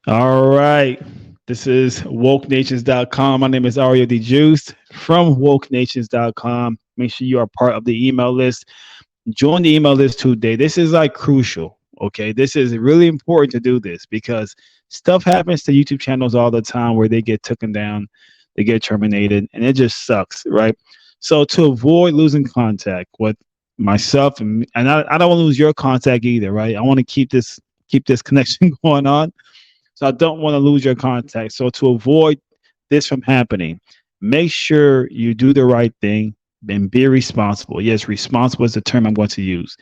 All right. This is wokenations.com. My name is Ario the Juice from wokenations.com. Make sure you are part of the email list. Join the email list today. This is like crucial. Okay. This is really important to do this because stuff happens to YouTube channels all the time where they get taken down, they get terminated, and it just sucks, right? So to avoid losing contact with myself and I don't want to lose your contact either, right? I want to keep this connection going on. So I don't want to lose your contact. So to avoid this from happening, make sure you do the right thing and be responsible. Yes, responsible is the term I'm going to use.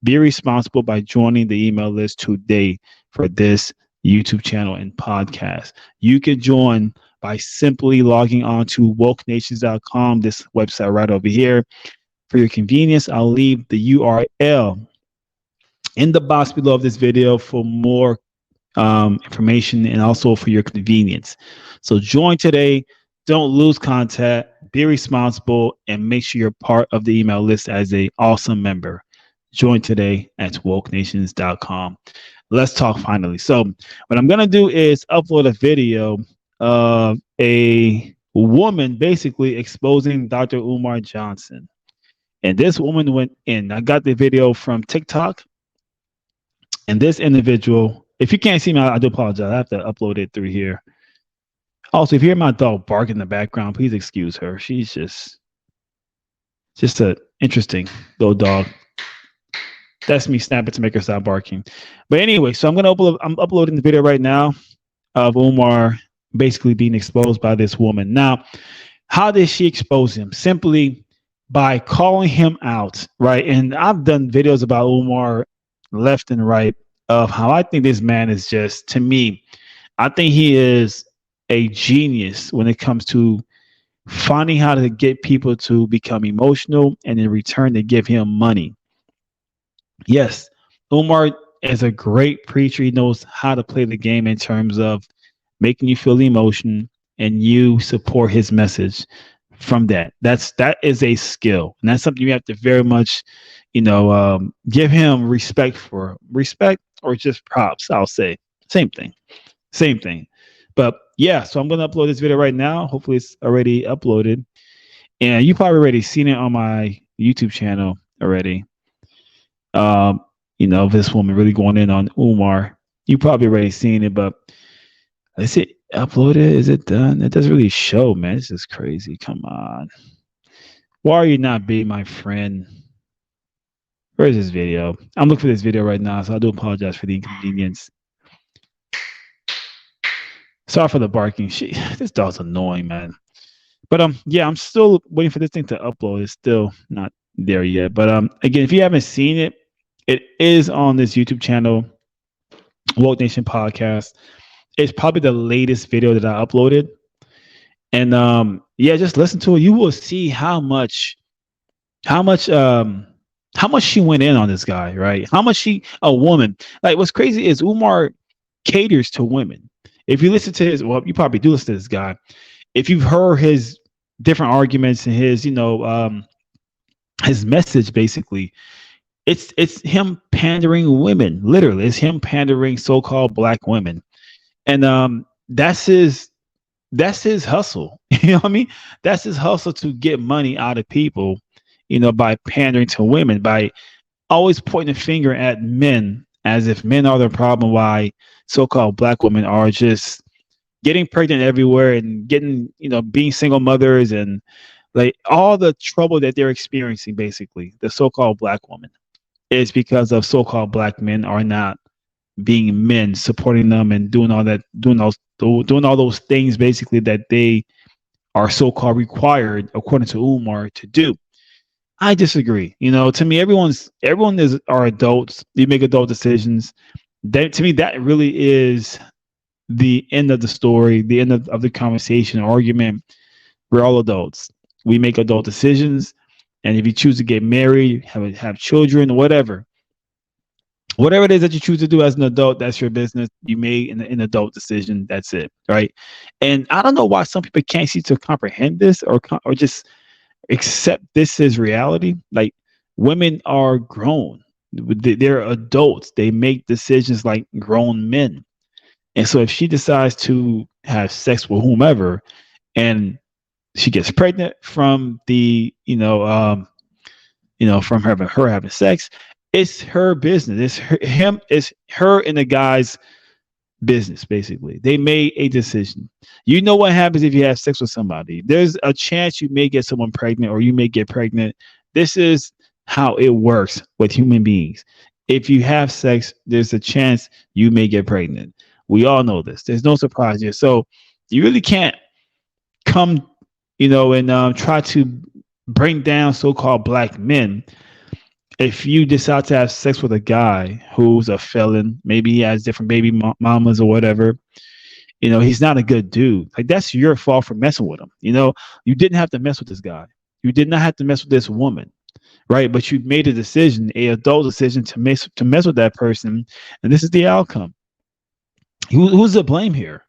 Be responsible by joining the email list today for this YouTube channel and podcast. You can join by simply logging on to wokenations.com, this website right over here. For your convenience, I'll leave the URL in the box below of this video for more information and also for your convenience. So join today. Don't lose contact. Be responsible and make sure you're part of the email list as a awesome member. Join today at wokenations.com. Let's talk finally. So what I'm gonna do is upload a video of a woman basically exposing Dr. Umar Johnson. And this woman went in. I got the video from TikTok. And this individual, if you can't see me, I do apologize. I have to upload it through here. Also, if you hear my dog bark in the background, please excuse her. She's just a interesting little dog. That's me snapping to make her stop barking. But anyway, so I'm uploading the video right now of Umar basically being exposed by this woman. Now, how did she expose him? Simply by calling him out, right? And I've done videos about Umar left and right of how I think this man is just, to me, I think he is a genius when it comes to finding how to get people to become emotional and in return to give him money. Yes, Umar is a great preacher. He knows how to play the game in terms of making you feel the emotion and you support his message from that. That is a skill. And that's something you have to very much, give him respect or just props, I'll say. Same thing. Same thing. But yeah, so I'm going to upload this video right now. Hopefully it's already uploaded. And you probably already seen it on my YouTube channel already. This woman really going in on Umar. You probably already seen it, but is it uploaded? Is it done? It doesn't really show, man. This is crazy. Come on. Why are you not being my friend? Where's this video? I'm looking for this video right now, so I do apologize for the inconvenience. Sorry for the barking. This dog's annoying, man. But yeah, I'm still waiting for this thing to upload. It's still not there yet. But again, if you haven't seen it, it is on this YouTube channel, Woke Nation Podcast. It's probably the latest video that I uploaded. And yeah, just listen to it. You will see how much she went in on this guy, right? How much a woman, like what's crazy is Umar caters to women. If you listen to you probably do listen to this guy. If you've heard his different arguments and his message, basically, it's him pandering women. Literally, it's him pandering so-called black women, and that's his hustle. You know what I mean? That's his hustle to get money out of people. By pandering to women, by always pointing a finger at men as if men are the problem, why so-called black women are just getting pregnant everywhere and getting, being single mothers and like all the trouble that they're experiencing, basically, the so-called black woman is because of so-called black men are not being men, supporting them and doing all those things, basically, that they are so-called required, according to Umar, to do. I disagree. To me, everyone are adults. You make adult decisions. To me, that really is the end of the story, the end of the conversation, argument. We're all adults. We make adult decisions, and if you choose to get married, have children, whatever it is that you choose to do as an adult, that's your business. You made an adult decision. That's it, right? And I don't know why some people can't seem to comprehend this or just accept this as reality. Like, women are grown. They're adults. They make decisions like grown men. And so if she decides to have sex with whomever and she gets pregnant from the, from her having sex, it's her business. It's her and the guy's business, basically. They made a decision. You know what happens if you have sex with somebody? There's a chance you may get someone pregnant or you may get pregnant. This is how it works with human beings. If you have sex, there's a chance you may get pregnant. We all know this. There's no surprise here. So you really can't come, and try to bring down so-called black men if you decide to have sex with a guy who's a felon. Maybe he has different baby mamas or whatever. He's not a good dude. Like, that's your fault for messing with him. You didn't have to mess with this guy. You did not have to mess with this woman, right? But you made a decision, a adult decision, to mess with that person, and this is the outcome. Who's to blame here?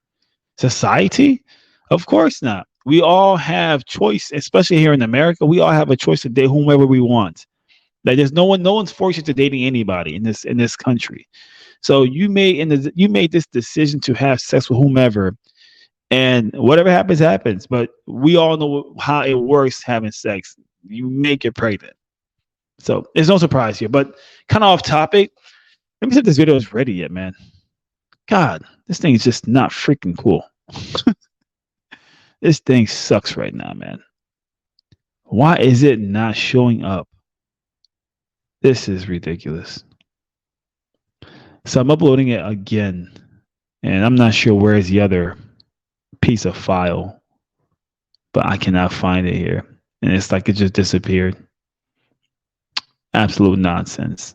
Society? Of course not. We all have choice, especially here in America. We all have a choice to date whomever we want. Like, there's no one's forced you to dating anybody in this country. So you made this decision to have sex with whomever, and whatever happens, happens. But we all know how it works having sex. You make it pregnant. So there's no surprise here. But kind of off topic. Let me see if this video is ready yet, man. God, this thing is just not freaking cool. This thing sucks right now, man. Why is it not showing up? This is ridiculous. So I'm uploading it again, and I'm not sure where is the other piece of file, but I cannot find it here. And it's like it just disappeared. Absolute nonsense.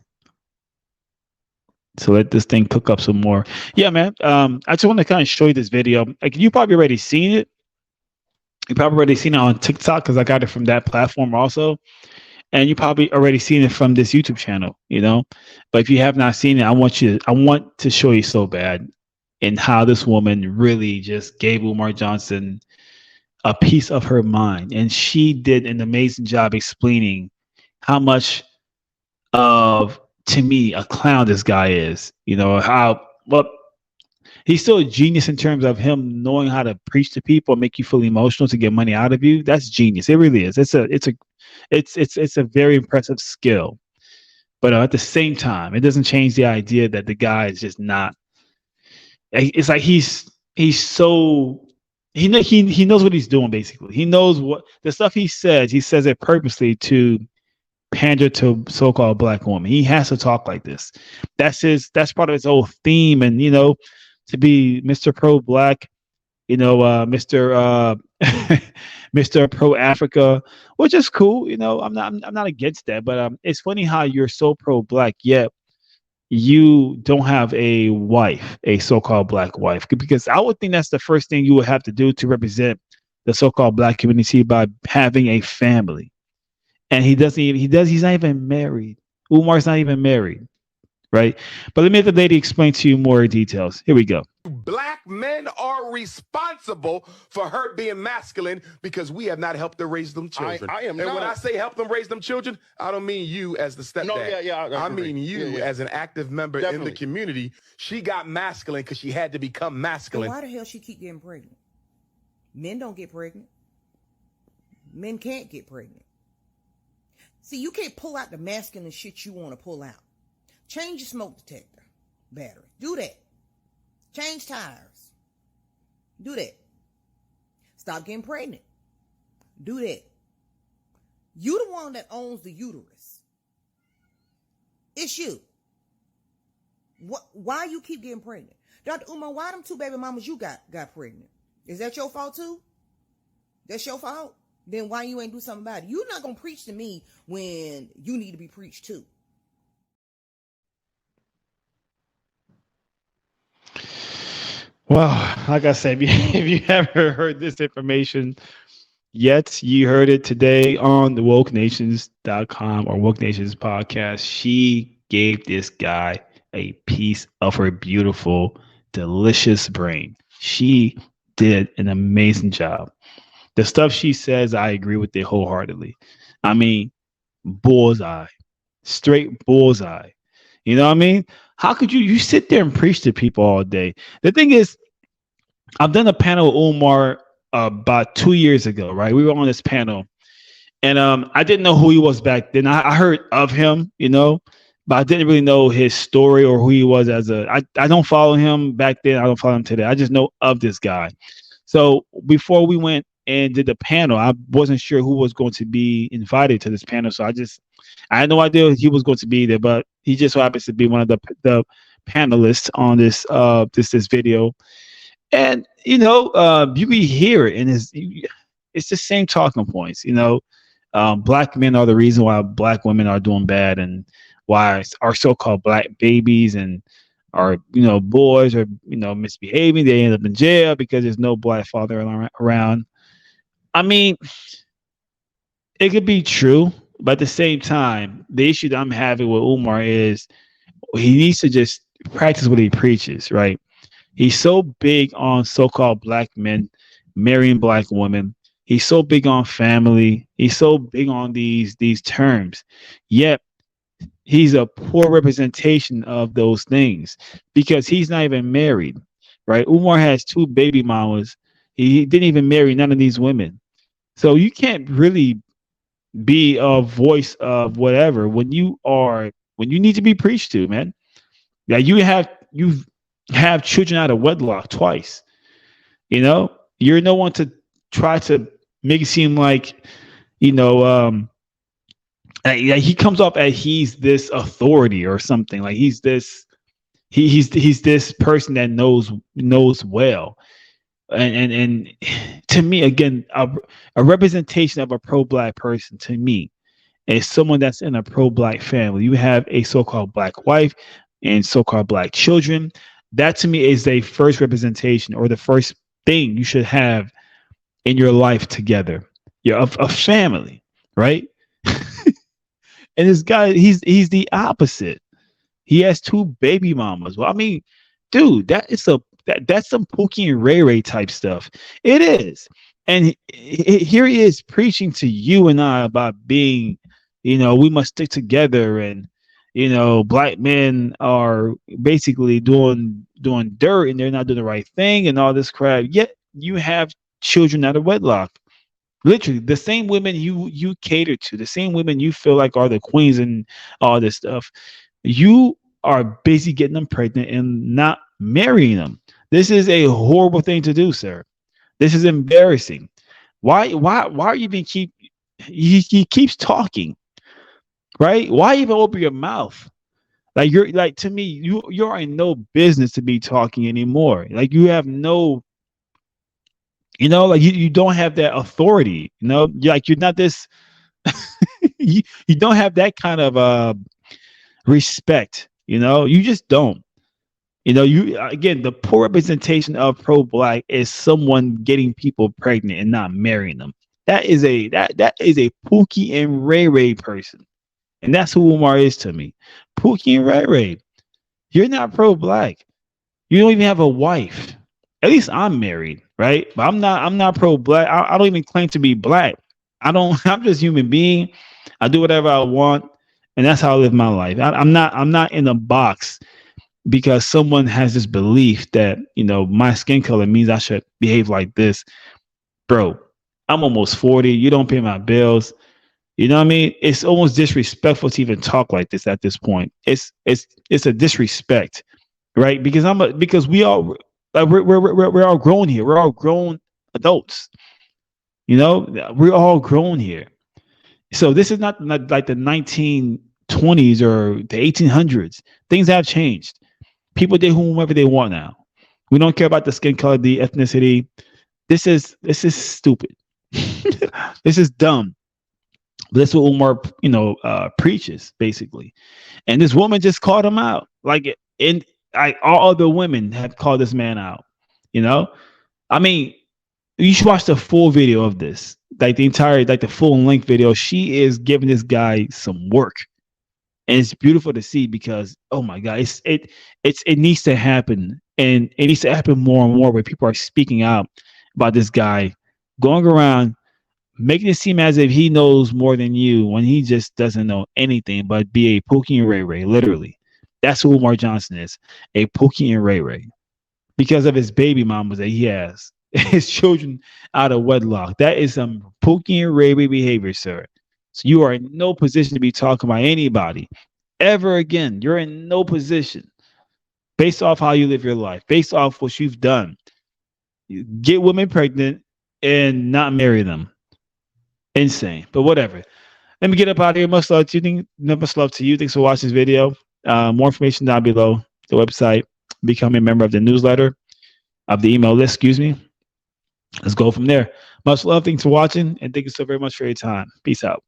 So let this thing cook up some more. Yeah, man. I just want to kind of show you this video. Like, you probably already seen it. You probably already seen it on TikTok because I got it from that platform also. And you probably already seen it from this YouTube channel, But if you have not seen it, I want to show you so bad and how this woman really just gave Umar Johnson a piece of her mind. And she did an amazing job explaining how much of, to me, a clown this guy is. He's still a genius in terms of him knowing how to preach to people, make you feel emotional to get money out of you. That's genius. It really is. It's a very impressive skill. But at the same time, it doesn't change the idea that the guy is just not. It's like he's so he knows what he's doing. Basically, he knows what the stuff he says. He says it purposely to pander to so-called black women. He has to talk like this. That's part of his whole theme. And to be Mr. Pro Black, Mr. Mr. Pro Africa, which is cool. I'm not against that, but it's funny how you're so pro black yet you don't have a wife, a so-called black wife, because I would think that's the first thing you would have to do to represent the so-called black community, by having a family. And he's not even married. Umar's not even married. Right. But let me let the lady explain to you more details. Here we go. Black men are responsible for her being masculine because we have not helped her raise them children. I am and not. when I say help them raise them children, I don't mean you as the stepdad. No, yeah, I mean you as an active member in the community. She got masculine because she had to become masculine. So why the hell she keep getting pregnant? Men don't get pregnant. Men can't get pregnant. See, you can't pull out the masculine shit you want to pull out. Change your smoke detector battery. Do that. Change tires. Do that. Stop getting pregnant. Do that. You the one that owns the uterus. It's you. Why you keep getting pregnant? Dr. Umar, why them two baby mamas you got pregnant? Is that your fault too? That's your fault? Then why you ain't do something about it? You're not going to preach to me when you need to be preached to. Well, like I said, if you haven't heard this information yet, you heard it today on the wokenations.com or Woke Nations podcast. She gave this guy a piece of her beautiful, delicious brain. She did an amazing job. The stuff she says, I agree with it wholeheartedly. I mean, bullseye, straight bullseye. You know what I mean? How could you sit there and preach to people all day? The thing is, I've done a panel with Umar about 2 years ago, right? We were on this panel, and I didn't know who he was back then. I heard of him, but I didn't really know his story or who he was as a. I don't follow him back then. I don't follow him today. I just know of this guy. So before we went and did the panel, I wasn't sure who was going to be invited to this panel. So I had no idea he was going to be there, but he just so happens to be one of the panelists on this video. And you can hear it, and it's the same talking points. Black men are the reason why black women are doing bad, and why our so-called black babies and our boys are misbehaving. They end up in jail because there's no black father around. I mean, it could be true, but at the same time, the issue that I'm having with Umar is he needs to just practice what he preaches, right? He's so big on so-called black men marrying black women. He's so big on family. He's so big on these terms. Yet he's a poor representation of those things because he's not even married, right? Umar has 2 baby mamas. He didn't even marry none of these women. So you can't really be a voice of whatever when you need to be preached to, man. Yeah, you have children out of wedlock twice. You're no one to try to make it seem like, he comes off as he's this authority or something. Like he's this person that knows well. And to me, again, a representation of a pro-black person to me is someone that's in a pro-black family. You have a so-called black wife and so-called black children. That to me is the first representation or the first thing you should have in your life together. You're a family, right? And this guy, he's the opposite. He has 2 baby mamas. Well, I mean, dude, that's some Pookie and Ray Ray type stuff. It is. And here he is preaching to you and I about being, we must stick together, and black men are basically doing dirt and they're not doing the right thing and all this crap. Yet you have children out of wedlock. Literally, the same women you cater to, the same women you feel like are the queens and all this stuff. You are busy getting them pregnant and not marrying them. This is a horrible thing to do, sir. This is embarrassing. Why are you even he keeps talking, right? Why even open your mouth? Like to me, you're in no business to be talking anymore. Like you have no, like you don't have that authority. You're not this. you don't have that kind of respect. You just don't. You again, the poor representation of pro-black is someone getting people pregnant and not marrying them. That is a Pookie and Ray Ray person, and that's who Umar is to me. Pookie and Ray Ray. You're not pro-black. You don't even have a wife. At least I'm married, right? But I'm not pro-black. I don't even claim to be black. I'm just a human being. I do whatever I want, and that's how I live my life. I'm not in a box because someone has this belief that, my skin color means I should behave like this. Bro, I'm almost 40. You don't pay my bills. You know what I mean? It's almost disrespectful to even talk like this at this point. It's a disrespect, right? Because we all like we're all grown here. We're all grown adults. We're all grown here. So this is not like the 1920s or the 1800s. Things have changed. People do whomever they want now. We don't care about the skin color, the ethnicity. This is stupid. This is dumb. That's what Umar, preaches basically. And this woman just called him out. All other women have called this man out. I mean, you should watch the full video of this, like the full length video. She is giving this guy some work. And it's beautiful to see because, oh my God, it needs to happen, and it needs to happen more and more where people are speaking out about this guy going around making it seem as if he knows more than you when he just doesn't know anything but be a Pookie and Ray Ray, literally. That's who Umar Johnson is, a Pookie and Ray Ray, because of his baby mamas that he has, his children out of wedlock. That is some Pookie and Ray Ray behavior, sir. So you are in no position to be talking about anybody ever again. You're in no position based off how you live your life, based off what you've done. You get women pregnant and not marry them. Insane, but whatever. Let me get up out of here. Much love to you. Much love to you. Thanks for watching this video. More information down below. The website. Become a member of the newsletter, of the email list. Excuse me. Let's go from there. Much love. Thanks for watching, and thank you so very much for your time. Peace out.